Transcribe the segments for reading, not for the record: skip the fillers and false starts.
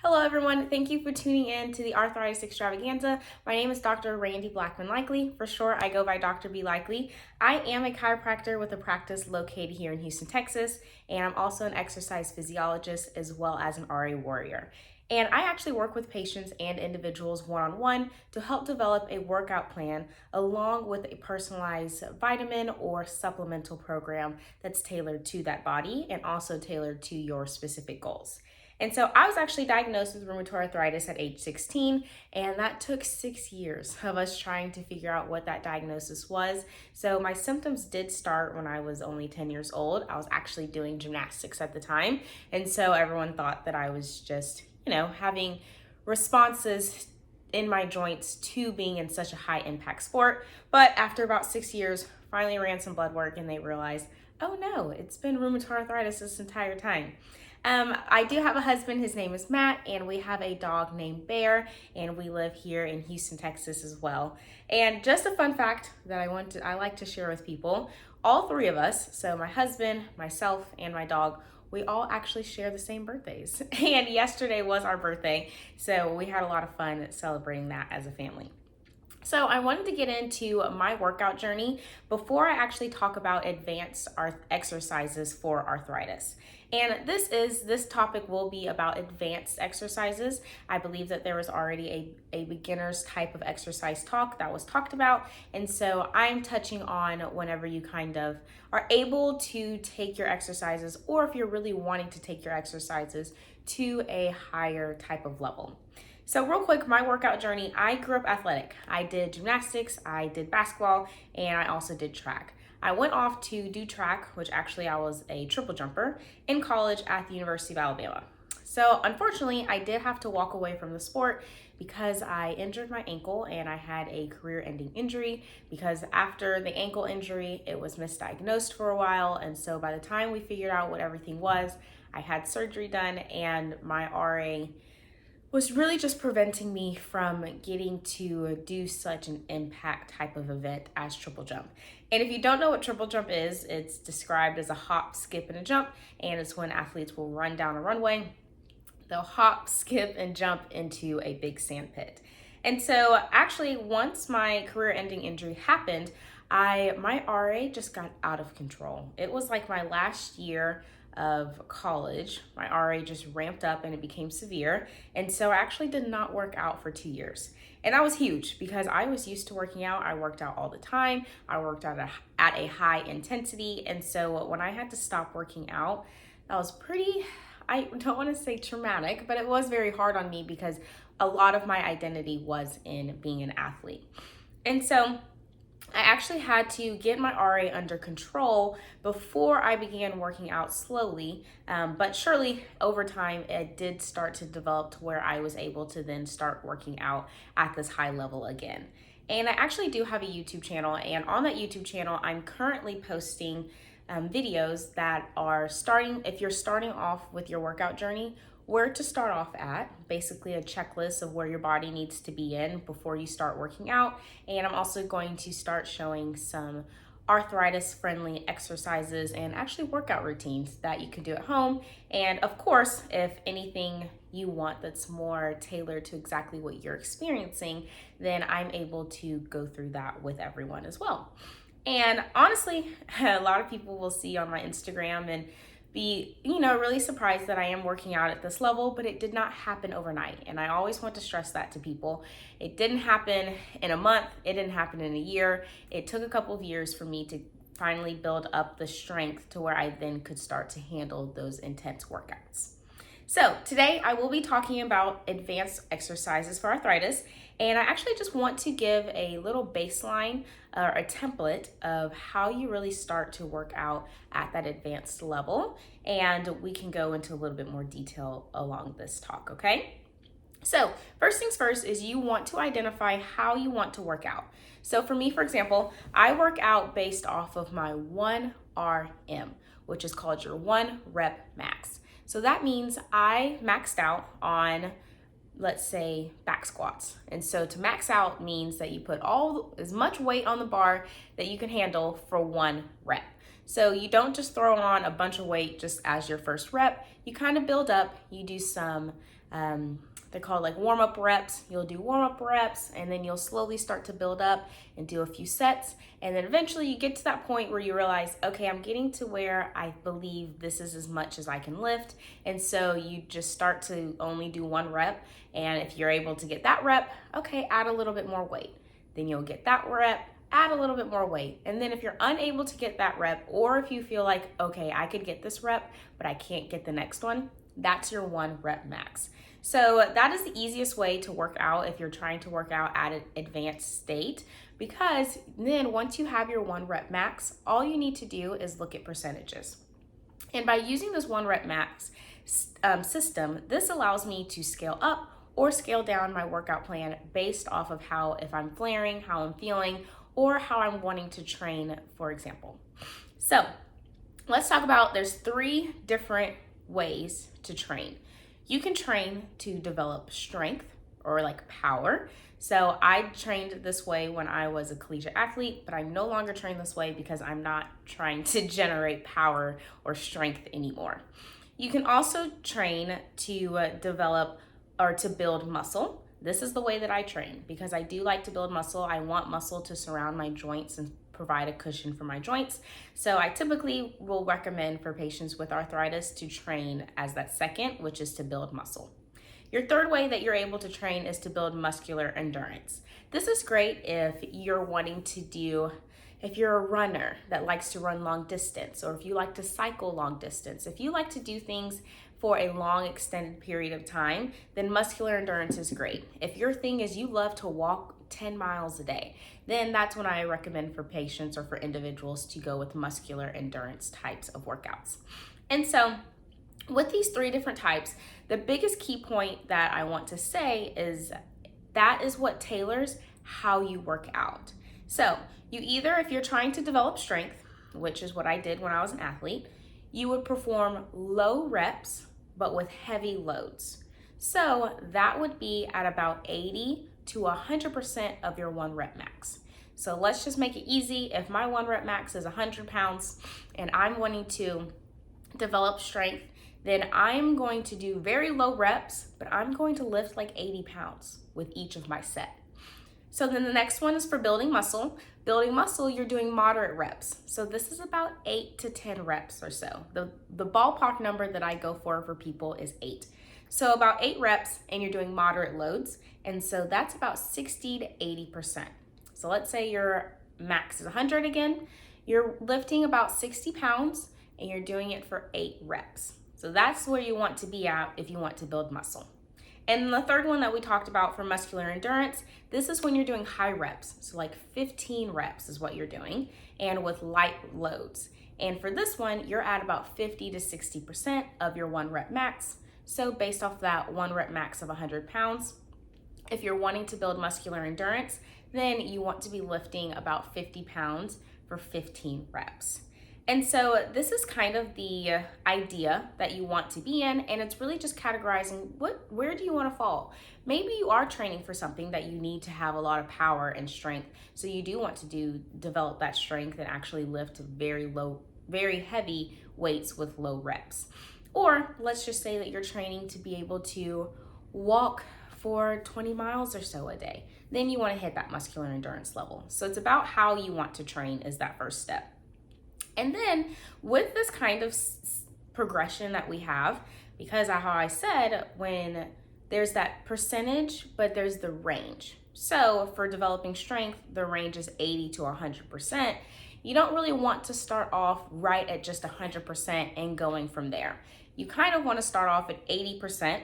Hello everyone, thank you for tuning in to the Arthritis Extravaganza. My name is Dr. Randi Blackmon Likely. For short, I go by Dr. B Likely. I am a chiropractor with a practice located here in Houston, Texas, and I'm also an exercise physiologist as well as an RA warrior. And I actually work with patients and individuals one-on-one to help develop a workout plan along with a personalized vitamin or supplemental program that's tailored to that body and also tailored to your specific goals. And so I was actually diagnosed with rheumatoid arthritis at age 16, and that took 6 years of us trying to figure out what that diagnosis was. So my symptoms did start when I was only 10 years old. I was actually doing gymnastics at the time, and so everyone thought that I was just, having responses in my joints to being in such a high impact sport. But after about 6 years, finally ran some blood work and they realized, oh no, it's been rheumatoid arthritis this entire time. I do have a husband, his name is Matt, and we have a dog named Bear, and we live here in Houston, Texas as well. And just a fun fact that I like to share with people, all three of us, so my husband, myself, and my dog, we all actually share the same birthdays. And yesterday was our birthday, so we had a lot of fun celebrating that as a family. So I wanted to get into my workout journey before I actually talk about advanced exercises for arthritis. And this topic will be about advanced exercises. I believe that there was already a beginner's type of exercise talk that was talked about. And so I'm touching on whenever you kind of are able to take your exercises, or if you're really wanting to take your exercises to a higher type of level. So real quick, my workout journey, I grew up athletic. I did gymnastics, I did basketball, and I also did track. I went off to do track, which actually I was a triple jumper, in college at the University of Alabama. So unfortunately, I did have to walk away from the sport because I injured my ankle and I had a career-ending injury because after the ankle injury, it was misdiagnosed for a while. And so by the time we figured out what everything was, I had surgery done and my RA was really just preventing me from getting to do such an impact type of event as triple jump. And if you don't know what triple jump is, it's described as a hop, skip, and a jump, and it's when athletes will run down a runway. They'll hop, skip, and jump into a big sand pit. And so actually, once my career-ending injury happened, my RA just got out of control. It was like my last year of college, my RA just ramped up and it became severe. And so I actually did not work out for 2 years. And that was huge because I was used to working out. I worked out all the time. I worked out at a high intensity. And so when I had to stop working out, that was pretty, I don't want to say traumatic, but it was very hard on me because a lot of my identity was in being an athlete. And so I actually had to get my RA under control before I began working out slowly, but surely over time it did start to develop to where I was able to then start working out at this high level again. And I actually do have a YouTube channel, and on that YouTube channel I'm currently posting videos that are if you're starting off with your workout journey, where to start off at, basically a checklist of where your body needs to be in before you start working out. And I'm also going to start showing some arthritis friendly exercises and actually workout routines that you can do at home. And of course, if anything you want that's more tailored to exactly what you're experiencing, then I'm able to go through that with everyone as well. And honestly, a lot of people will see on my Instagram and be, really surprised that I am working out at this level, but it did not happen overnight. And I always want to stress that to people. It didn't happen in a month. It didn't happen in a year. It took a couple of years for me to finally build up the strength to where I then could start to handle those intense workouts. So today I will be talking about advanced exercises for arthritis, and I actually just want to give a little baseline or a template of how you really start to work out at that advanced level, and we can go into a little bit more detail along this talk, okay? So first things first is you want to identify how you want to work out. So for me, for example, I work out based off of my 1RM, which is called your 1 rep max. So that means I maxed out on, let's say, back squats. And so to max out means that you put as much weight on the bar that you can handle for 1 rep. So you don't just throw on a bunch of weight just as your first rep. You kind of build up. You do some, they're called like warm-up reps. You'll do warm-up reps, and then you'll slowly start to build up and do a few sets. And then eventually you get to that point where you realize, okay, I'm getting to where I believe this is as much as I can lift. And so you just start to only do one rep. And if you're able to get that rep, okay, add a little bit more weight. Then you'll get that rep, add a little bit more weight. And then if you're unable to get that rep, or if you feel like, okay, I could get this rep, but I can't get the next one, that's your 1 rep max. So that is the easiest way to work out if you're trying to work out at an advanced state, because then once you have your 1 rep max, all you need to do is look at percentages. And by using this 1 rep max system, this allows me to scale up or scale down my workout plan based off of how, if I'm flaring, how I'm feeling, or how I'm wanting to train, for example. So let's talk about, there's 3 different ways to train. You can train to develop strength or like power. So I trained this way when I was a collegiate athlete, but I no longer train this way because I'm not trying to generate power or strength anymore. You can also train to develop or to build muscle. This is the way that I train because I do like to build muscle. I want muscle to surround my joints and provide a cushion for my joints. So I typically will recommend for patients with arthritis to train as that second, which is to build muscle. Your third way that you're able to train is to build muscular endurance. This is great if you're wanting to do, if you're a runner that likes to run long distance, or if you like to cycle long distance, if you like to do things for a long extended period of time, then muscular endurance is great. If your thing is you love to walk 10 miles a day, then that's when I recommend for patients or for individuals to go with muscular endurance types of workouts. And so with these 3 different types, the biggest key point that I want to say is that is what tailors how you work out. So you either, if you're trying to develop strength, which is what I did when I was an athlete, you would perform low reps, but with heavy loads. So that would be at about 80 to 100% of your 1 rep max. So let's just make it easy. If my 1 rep max is 100 pounds and I'm wanting to develop strength, then I'm going to do very low reps, but I'm going to lift like 80 pounds with each of my set. So then the next one is for building muscle. Building muscle, you're doing moderate reps. So this is about 8 to 10 reps or so. The ballpark number that I go for people is 8. So about 8 reps and you're doing moderate loads. And so that's about 60 to 80%. So let's say your max is 100 again. You're lifting about 60 pounds and you're doing it for 8 reps. So that's where you want to be at if you want to build muscle. And the third one that we talked about for muscular endurance, this is when you're doing high reps. So like 15 reps is what you're doing, and with light loads. And for this one, you're at about 50 to 60% of your 1 rep max. So based off that 1 rep max of 100 pounds, if you're wanting to build muscular endurance, then you want to be lifting about 50 pounds for 15 reps. And so this is kind of the idea that you want to be in, and it's really just categorizing where do you want to fall. Maybe you are training for something that you need to have a lot of power and strength, so you do want to develop that strength and actually lift very heavy weights with low reps. Or let's just say that you're training to be able to walk for 20 miles or so a day. Then you want to hit that muscular endurance level. So it's about how you want to train is that first step. And then with this kind of progression that we have, because of how I said, when there's that percentage, but there's the range. So for developing strength, the range is 80 to 100%. You don't really want to start off right at just 100% and going from there. You kind of want to start off at 80%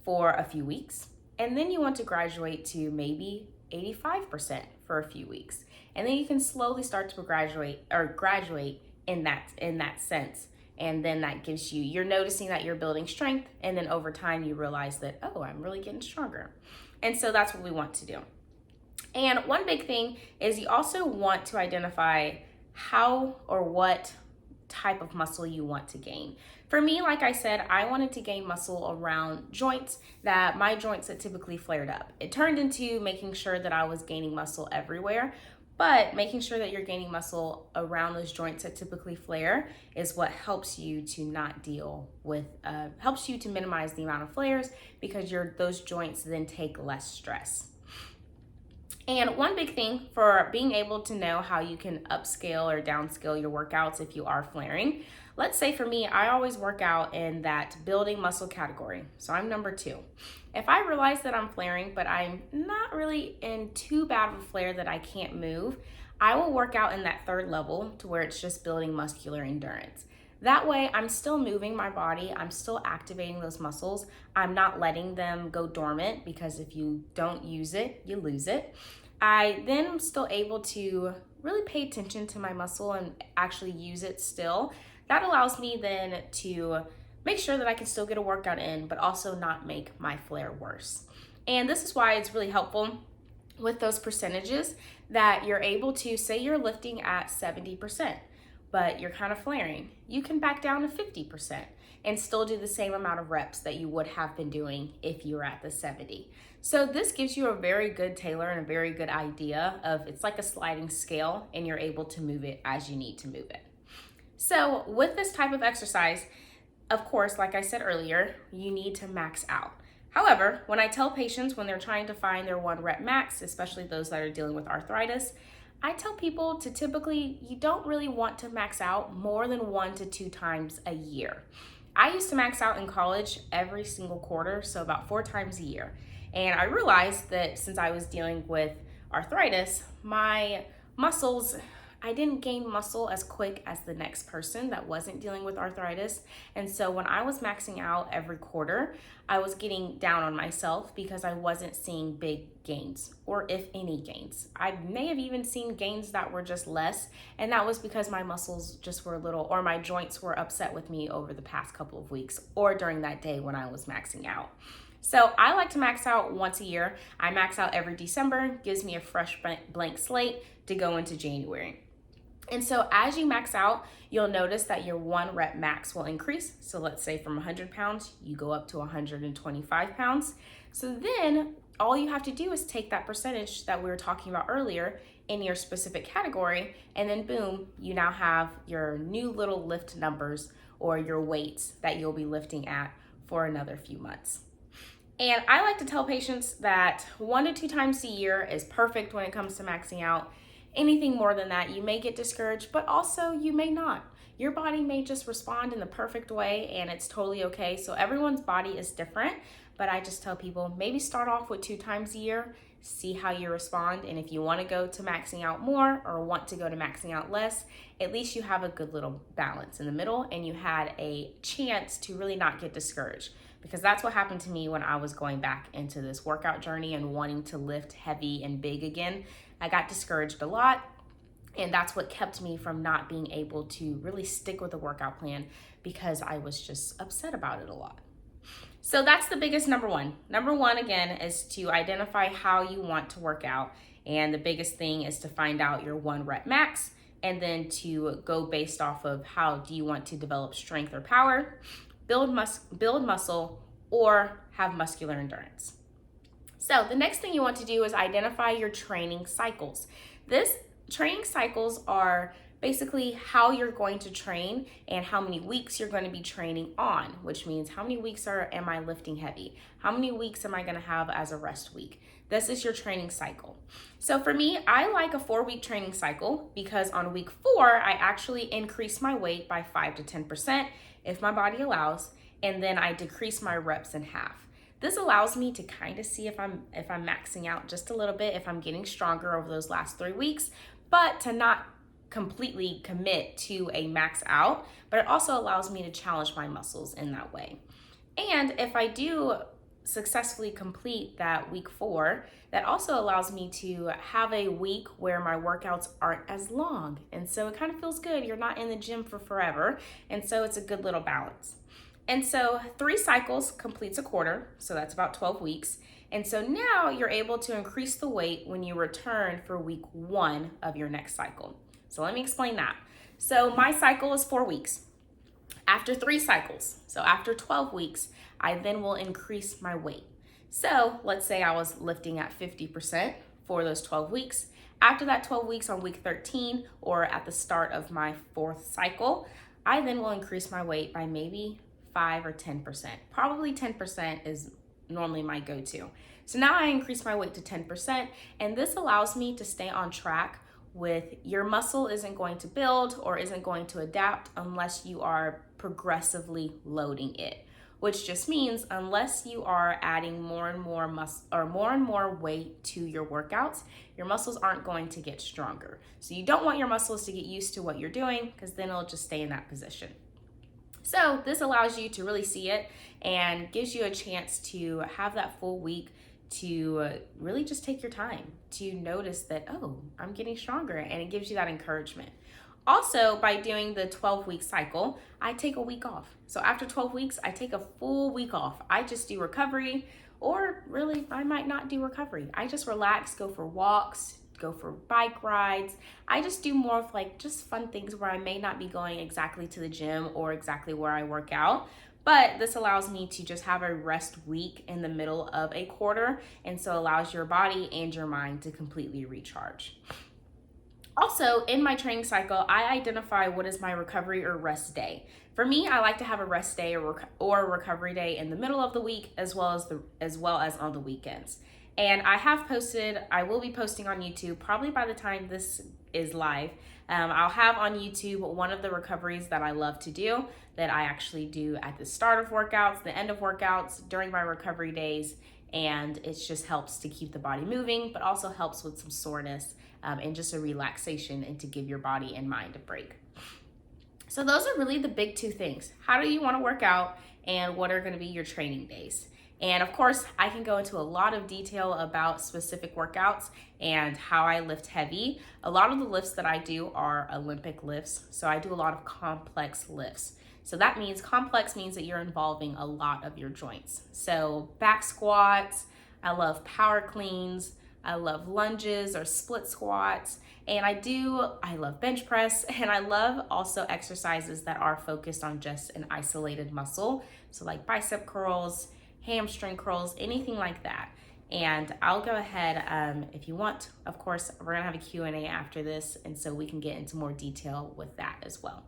for a few weeks, and then you want to graduate to maybe 85% for a few weeks. And then you can slowly start to graduate in that sense. And then that gives you're noticing that you're building strength, and then over time you realize that, oh, I'm really getting stronger. And so that's what we want to do. And one big thing is you also want to identify how or what type of muscle you want to gain. For me, like I said, I wanted to gain muscle around joints, that my joints that typically flared up. It turned into making sure that I was gaining muscle everywhere, But making sure that you're gaining muscle around those joints that typically flare is what helps you to not deal with, helps you to minimize the amount of flares, because those joints then take less stress. And one big thing for being able to know how you can upscale or downscale your workouts if you are flaring. Let's say for me, I always work out in that building muscle category. So I'm number 2. If I realize that I'm flaring, but I'm not really in too bad of a flare that I can't move, I will work out in that 3rd level to where it's just building muscular endurance. That way, I'm still moving my body, I'm still activating those muscles, I'm not letting them go dormant, because if you don't use it, you lose it. I then am still able to really pay attention to my muscle and actually use it still. That allows me then to make sure that I can still get a workout in, but also not make my flare worse. And this is why it's really helpful with those percentages that you're able to, say you're lifting at 70%, but you're kind of flaring. You can back down to 50% and still do the same amount of reps that you would have been doing if you were at the 70. So this gives you a very good tailor and a very good idea of, it's like a sliding scale, and you're able to move it as you need to move it. So with this type of exercise, of course, like I said earlier, you need to max out. However, when I tell patients when they're trying to find their 1 rep max, especially those that are dealing with arthritis, I tell people to typically, you don't really want to max out more than 1 to 2 times a year. I used to max out in college every single quarter, so about 4 times a year. And I realized that since I was dealing with arthritis, my muscles, I didn't gain muscle as quick as the next person that wasn't dealing with arthritis. And so when I was maxing out every quarter, I was getting down on myself because I wasn't seeing big gains, or if any gains. I may have even seen gains that were just less, and that was because my muscles just were a little, or my joints were upset with me over the past couple of weeks, or during that day when I was maxing out. So I like to max out once a year. I max out every December, gives me a fresh blank slate to go into January. And so as you max out, you'll notice that your 1 rep max will increase. So let's say from 100 pounds, you go up to 125 pounds. So then all you have to do is take that percentage that we were talking about earlier in your specific category, and then boom, you now have your new little lift numbers, or your weights that you'll be lifting at for another few months. And I like to tell patients that 1 to 2 times a year is perfect when it comes to maxing out. Anything more than that, you may get discouraged, but also you may not. Your body may just respond in the perfect way, and it's totally okay. So everyone's body is different, but I just tell people, maybe start off with 2 times a year, see how you respond. And if you want to go to maxing out more, or want to go to maxing out less, at least you have a good little balance in the middle, and you had a chance to really not get discouraged. Because that's what happened to me when I was going back into this workout journey and wanting to lift heavy and big again. I got discouraged a lot, and that's what kept me from not being able to really stick with the workout plan, because I was just upset about it a lot. So that's the biggest number 1. Number 1, again, is to identify how you want to work out. And the biggest thing is to find out your 1 rep max, and then to go based off of how do you want to develop strength or power, build muscle, or have muscular endurance. So the next thing you want to do is identify your training cycles. This training cycles are basically how you're going to train and how many weeks you're going to be training on, which means how many weeks am I lifting heavy? How many weeks am I going to have as a rest week? This is your training cycle. So for me, I like a 4-week training cycle, because on week 4, I actually increase my weight by 5 to 10% if my body allows, and then I decrease my reps in half. This allows me to kind of see if I'm maxing out just a little bit, if I'm getting stronger over those last 3 weeks, but to not completely commit to a max out, but it also allows me to challenge my muscles in that way. And if I do successfully complete that week 4, that also allows me to have a week where my workouts aren't as long. And so it kind of feels good. You're not in the gym for forever. And so it's a good little balance. And so 3 cycles completes a quarter. So that's about 12 weeks. And so now you're able to increase the weight when you return for week 1 of your next cycle. So let me explain that. So my cycle is 4 weeks. After 3 cycles, so after 12 weeks, I then will increase my weight. So let's say I was lifting at 50% for those 12 weeks. After that 12 weeks on week 13, or at the start of my 4th cycle, I then will increase my weight by maybe 5 or 10%. Probably 10% is normally my go-to. So now I increase my weight to 10%, and this allows me to stay on track with your muscle isn't going to build or isn't going to adapt unless you are progressively loading it, which just means unless you are adding more and more more and more weight to your workouts, your muscles aren't going to get stronger. So you don't want your muscles to get used to what you're doing, because then it'll just stay in that position. So this allows you to really see it and gives you a chance to have that full week to really just take your time to notice that, oh, I'm getting stronger, and it gives you that encouragement. Also, by doing the 12-week cycle, I take a week off. So after 12 weeks, I take a full week off. I just do recovery, or really, I might not do recovery. I just relax, go for walks, go for bike rides. I just do more of like just fun things where I may not be going exactly to the gym or exactly where I work out. But this allows me to just have a rest week in the middle of a quarter, and so allows your body and your mind to completely recharge. Also, in my training cycle, I identify what is my recovery or rest day. For me, I like to have a rest day or a recovery day in the middle of the week, as well as on the weekends. And I will be posting on YouTube probably by the time this is live. I'll have on YouTube one of the recoveries that I love to do, that I actually do at the start of workouts, the end of workouts, during my recovery days. And it just helps to keep the body moving, but also helps with some soreness and just a relaxation, and to give your body and mind a break. So those are really the big 2 things. How do you want to work out, and what are going to be your training days? And of course, I can go into a lot of detail about specific workouts and how I lift heavy. A lot of the lifts that I do are Olympic lifts, so I do a lot of complex lifts. So that means complex means that you're involving a lot of your joints. So back squats, I love power cleans, I love lunges or split squats, and I love bench press, and I love also exercises that are focused on just an isolated muscle. So like bicep curls, hamstring curls, anything like that. And I'll go ahead, if you want, of course, we're gonna have a Q&A after this, and so we can get into more detail with that as well.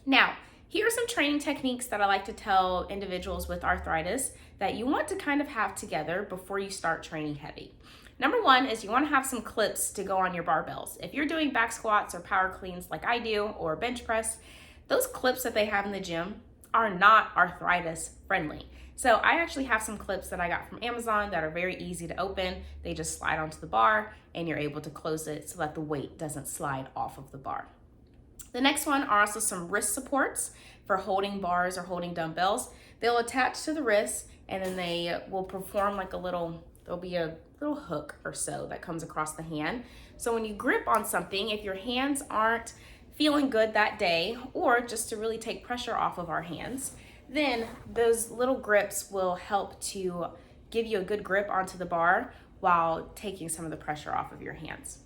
Now, here are some training techniques that I like to tell individuals with arthritis that you want to kind of have together before you start training heavy. Number 1 is you want to have some clips to go on your barbells. If you're doing back squats or power cleans like I do, or bench press, those clips that they have in the gym are not arthritis friendly. So I actually have some clips that I got from Amazon that are very easy to open. They just slide onto the bar, and you're able to close it so that the weight doesn't slide off of the bar. The next one are also some wrist supports for holding bars or holding dumbbells. They'll attach to the wrist, and then they will perform like there'll be a little hook or so that comes across the hand. So when you grip on something, if your hands aren't feeling good that day, or just to really take pressure off of our hands, then those little grips will help to give you a good grip onto the bar while taking some of the pressure off of your hands.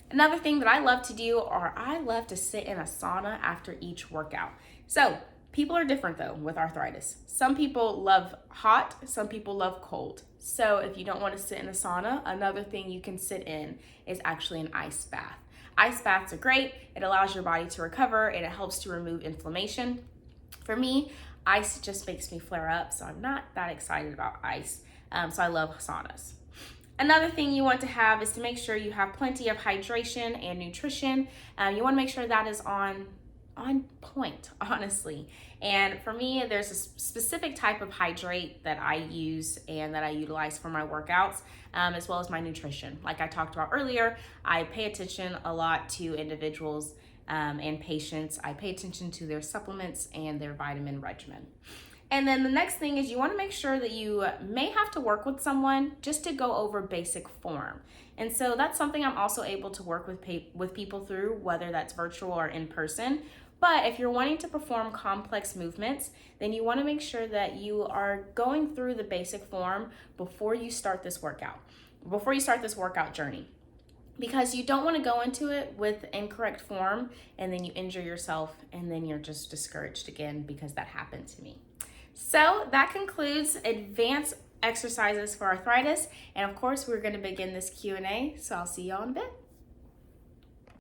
Another thing that I love to do, or I love to sit in a sauna after each workout. So people are different though with arthritis. Some people love hot, some people love cold. So if you don't want to sit in a sauna, another thing you can sit in is actually an ice bath. Ice baths are great. It allows your body to recover, and it helps to remove inflammation. For me, ice just makes me flare up, so I'm not that excited about ice. So I love saunas. Another thing you want to have is to make sure you have plenty of hydration and nutrition. You want to make sure that is on point, honestly. And for me, there's a specific type of hydrate that I use and that I utilize for my workouts, as well as my nutrition. Like I talked about earlier, I pay attention a lot to individuals and patients. I pay attention to their supplements and their vitamin regimen. And then the next thing is you want to make sure that you may have to work with someone just to go over basic form. And so that's something I'm also able to work with people through, whether that's virtual or in person. But if you're wanting to perform complex movements, then you want to make sure that you are going through the basic form before you start this workout journey. Because you don't want to go into it with incorrect form and then you injure yourself and then you're just discouraged again, because that happened to me. So that concludes advanced exercises for arthritis, and of course we're going to begin this Q&A, so I'll see y'all in a bit.